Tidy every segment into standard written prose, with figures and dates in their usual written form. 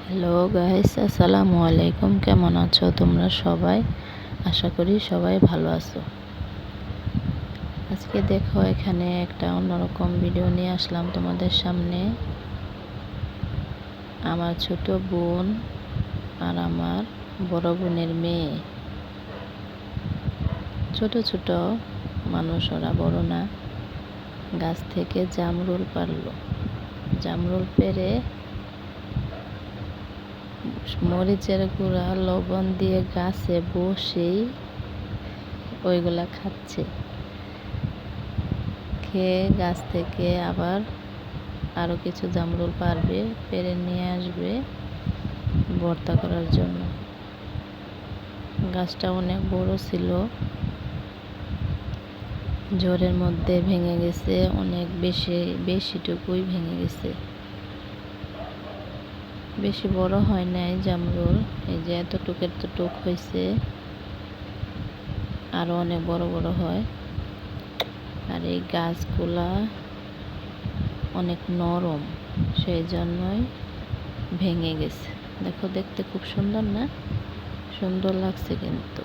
Hello guys, আসসালামু আলাইকুম। কেমন আছো তোমরা সবাই? আশা করি সবাই ভালো আছো। আজকে দেখো, এখানে একটা অন্যরকম ভিডিও নিয়ে আসলাম তোমাদের সামনে। আমার ছোট বোন আর আমার বড় বোনের মেয়ে, ছোট ছোট মানুষ, ওরা বড় না, গাছ থেকে জামরুল পারলো। জামরুল পেরে মরিচের গুঁড়া লবণ দিয়ে গাছে বসেই ওইগুলা খাচ্ছে। খেয়ে গাছ থেকে আবার আরও কিছু জামরুল পারবে, পেরে নিয়ে আসবে ভর্তা করার জন্য। গাছটা অনেক বড় ছিল, ঝড়ের মধ্যে ভেঙে গেছে, অনেক বেশিটুকুই ভেঙে গেছে। বেশি বড় হয় নাই জামরুল, এই যে এতটুক হয়েছে, আরও অনেক বড় বড় হয়। আর এই গাছগুলা অনেক নরম, সেই জন্যই ভেঙে গেছে। দেখো, দেখতে খুব সুন্দর না? সুন্দর লাগছে কিন্তু।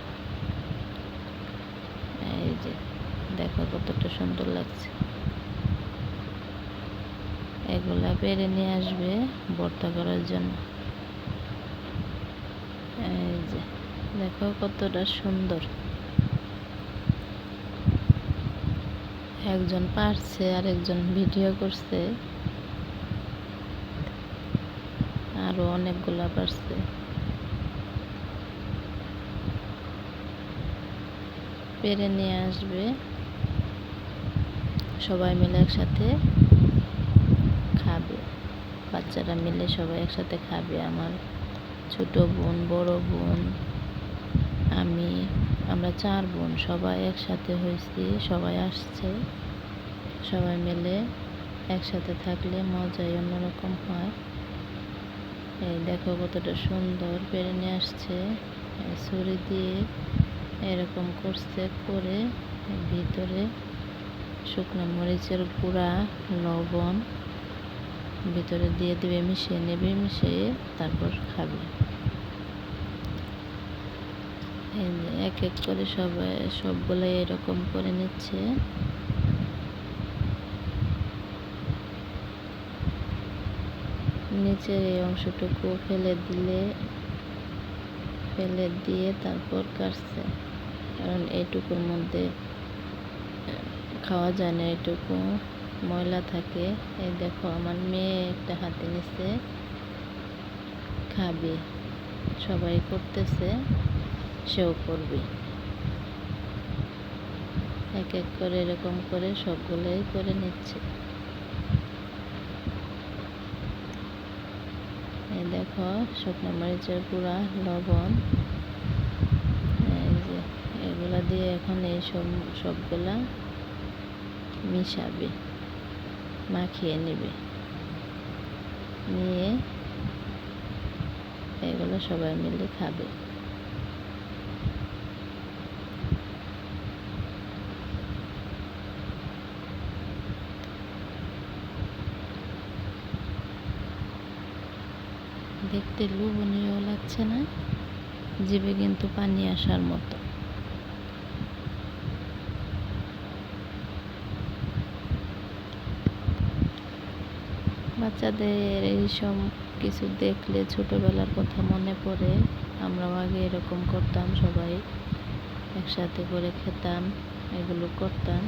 এই যে দেখো কতটা সুন্দর লাগছে। এগুলা পেরে নিয়ে আসবে ভর্তা করার জন্য। এই যে দেখো কতটা সুন্দর। একজন পারছে আর একজন ভিডিও করছে, আরো অনেকগুলা পারছে। পেরে নিয়ে আসবে, সবাই মিলে একসাথে খাবে। বাচ্চারা মিলে সবাই একসাথে খাবে। আমার ছোট বোন, বড় বোন, আমরা 4 বোন, সবাই একসাথে হয়েছি, সবাই আসছে। সবাই মিলে একসাথে থাকলে মজাই অন্যরকম হয়। এই দেখো কতটা সুন্দর পেরে নিয়ে আসছে। ছুরি দিয়ে এরকম করছে, করে ভিতরে শুকনো মরিচের গুঁড়া, লবণ ভিতরে দিয়ে দিবে, মিশিয়ে নেবে, মিশিয়ে তারপর খাবে। এক এক করে সবগুলো এরকম করে নিচ্ছে। নিচের এই অংশটুকু ফেলে দিয়ে তারপর কাটছে, কারণ এইটুকুর মধ্যে খাওয়া যায় না, এইটুকু ময়লা থাকে। এই দেখো, আমার মেয়ে একটা হাতে নিচ্ছে, খাবে। সবাই করতেছে, সেও করবে। এক এক করে এরকম করে সবগুলোই করে নিচ্ছে। এই দেখো, শুকনো মরিচের গুঁড়া, লবণ, এই যে এগুলা দিয়ে এখন এই সবগুলা মিশাবে, মাখিয়ে নেবে। নিয়ে এগুলো সবাই মিলে খাবে। দেখতে লোভনীয় লাগছে না? জিভে কিন্তু পানি আসার মতো। বাচ্চাদের এইসব কিছু দেখলে ছোটবেলার কথা মনে পড়ে। আমরাও আগে এরকম করতাম, সবাই একসাথে করে খেতাম, এগুলো করতাম।